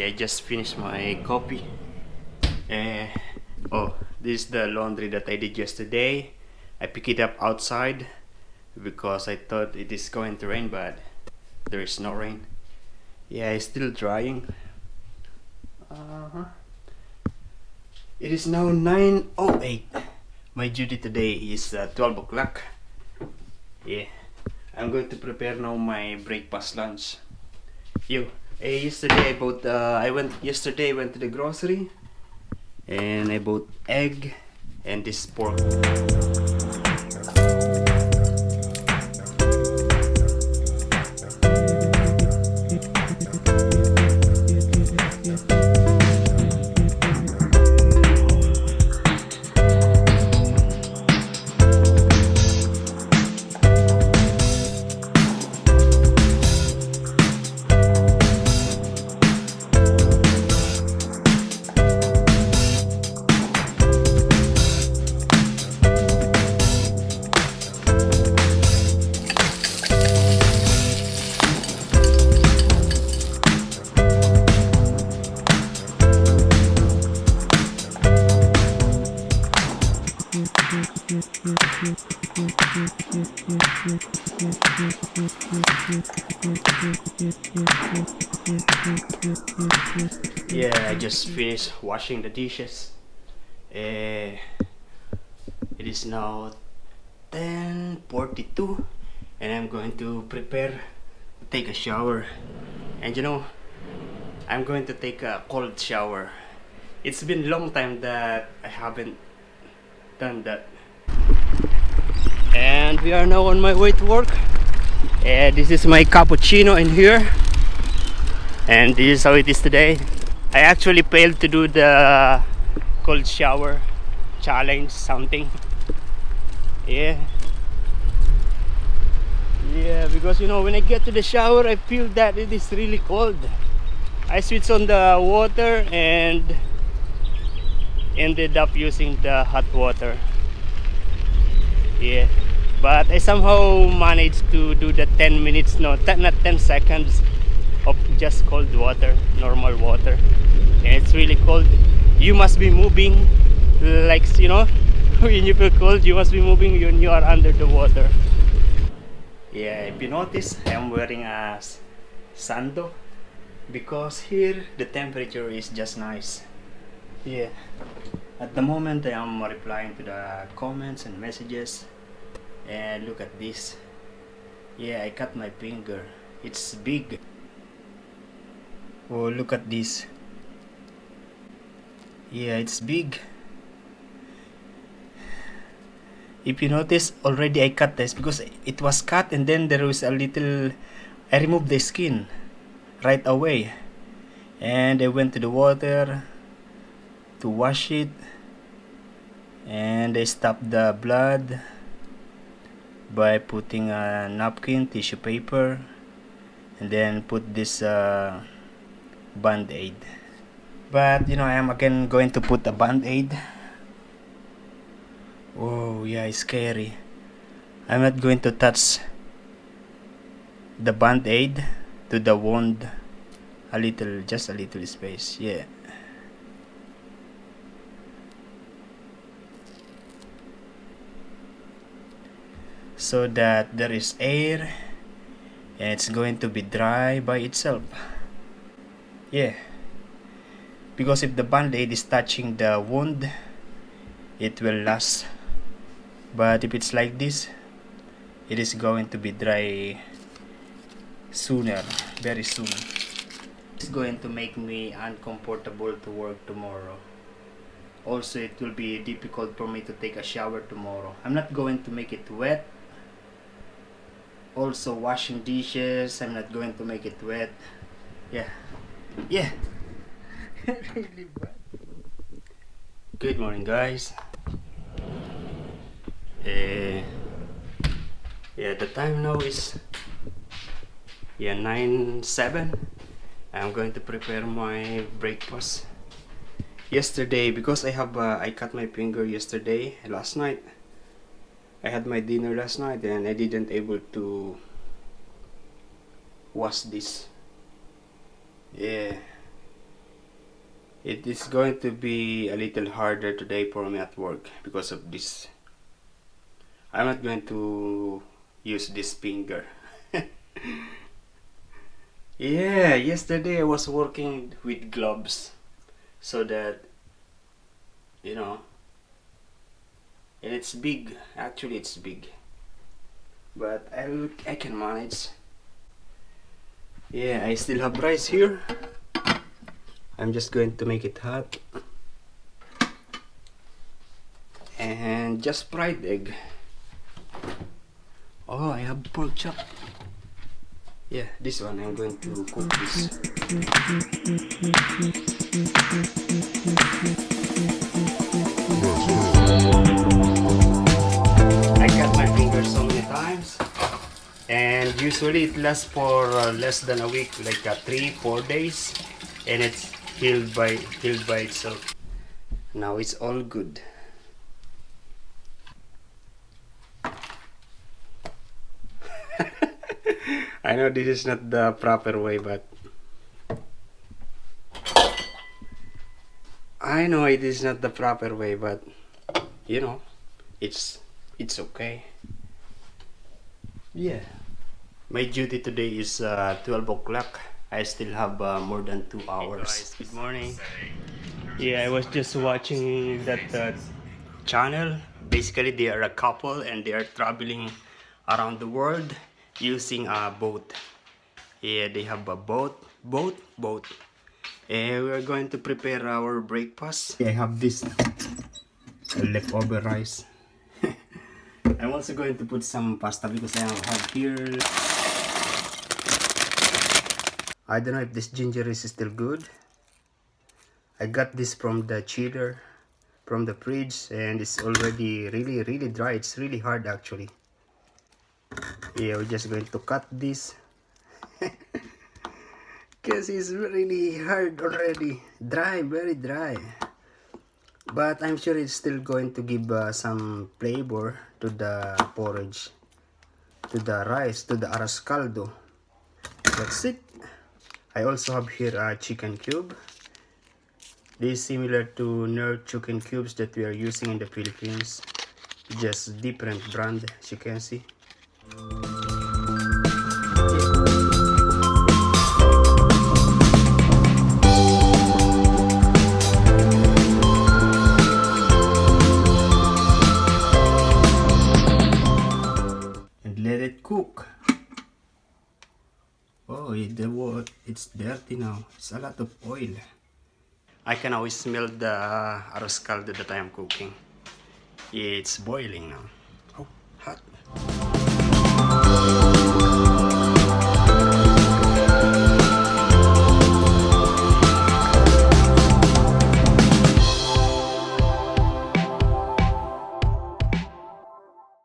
I just finished my coffee. Uh, oh, this is the laundry that I did yesterday. I picked it up outside because I thought it is going to rain, but there is no rain. Yeah, it's still drying. Uh-huh. It is now 9:08. My duty today is 12 o'clock. Yeah, I'm going to prepare now my breakfast lunch. Yesterday I bought. I went to the grocery and I bought egg and this pork. Yeah, I just finished washing the dishes. Uh, it is now 10:42 and I'm going to prepare to take a shower. And I'm going to take a cold shower. It's been a long time that I haven't done that. And we are now on my way to work. This is my cappuccino in here. And this is how it is today. I actually failed to do the cold shower challenge something. Yeah, because when I get to the shower I feel that it is really cold. I switched on the water and ended up using the hot water. Yeah, but I somehow managed to do the 10 minutes, not 10 seconds of just cold water, normal water. And it's really cold. You must be moving, like when you feel cold you must be moving when you are under the water. Yeah, if you notice, I'm wearing a sando because here the temperature is just nice. Yeah, at the moment I am replying to the comments and messages. And look at this. Yeah, I cut my finger. It's big. Oh, look at this. Yeah, it's big. If you notice, already I cut this because it was cut and then there was a little. I removed the skin right away, and I went to the water to wash it, and I stopped the blood by putting a napkin, tissue paper, and then put this band-aid. But I am again going to put a band-aid. Oh yeah, it's scary. I'm not going to touch the band-aid to the wound. Just a little space. Yeah. So that there is air and it's going to be dry by itself. Yeah. Because if the band-aid is touching the wound, it will last. But if it's like this, it is going to be dry sooner, very soon. It's going to make me uncomfortable to work tomorrow. Also, it will be difficult for me to take a shower tomorrow. I'm not going to make it wet. Also, washing dishes, I'm not going to make it wet. Yeah. Really bad. Good morning, guys. The time now is 9:07. I'm going to prepare my breakfast. Yesterday, because I cut my finger yesterday, last night. I had my dinner last night and I didn't able to wash this. Yeah. It is going to be a little harder today for me at work because of this. I'm not going to use this finger. Yeah, yesterday I was working with gloves so that, you know, and it's big. Actually, it's big, but I can manage. Yeah, I still have rice here. I'm just going to make it hot. And just fried egg. Oh, I have pork chop. Yeah, this one I'm going to cook this. I cut my fingers so many times, and usually it lasts for less than a week, like 3-4 days, and it's healed by itself. Now it's all good. I know this is not the proper way, but I know it is not the proper way, but you know, it's okay. Yeah. My duty today is 12 o'clock. I still have more than 2 hours. Hey guys, good morning. Yeah, I was just watching that channel. Basically, they are a couple and they are traveling around the world using a boat. Yeah, they have a boat. And we are going to prepare our breakfast. I have this leftover rice. I'm also going to put some pasta because I have here. I don't know if this ginger is still good. I got this from the chiller, from the fridge, and it's already really dry. It's really hard actually. Yeah, we're just going to cut this because it's really hard already. Dry, very dry. But I'm sure it's still going to give some flavor to the porridge, to the rice, to the arroz caldo. That's it. I also have here a chicken cube. This is similar to Nerf chicken cubes that we are using in the Philippines. Just different brand, as you can see. And let it cook. Oh, it's dirty now. It's a lot of oil. I can always smell the arroz caldo that I am cooking. It's boiling now. Oh, hot.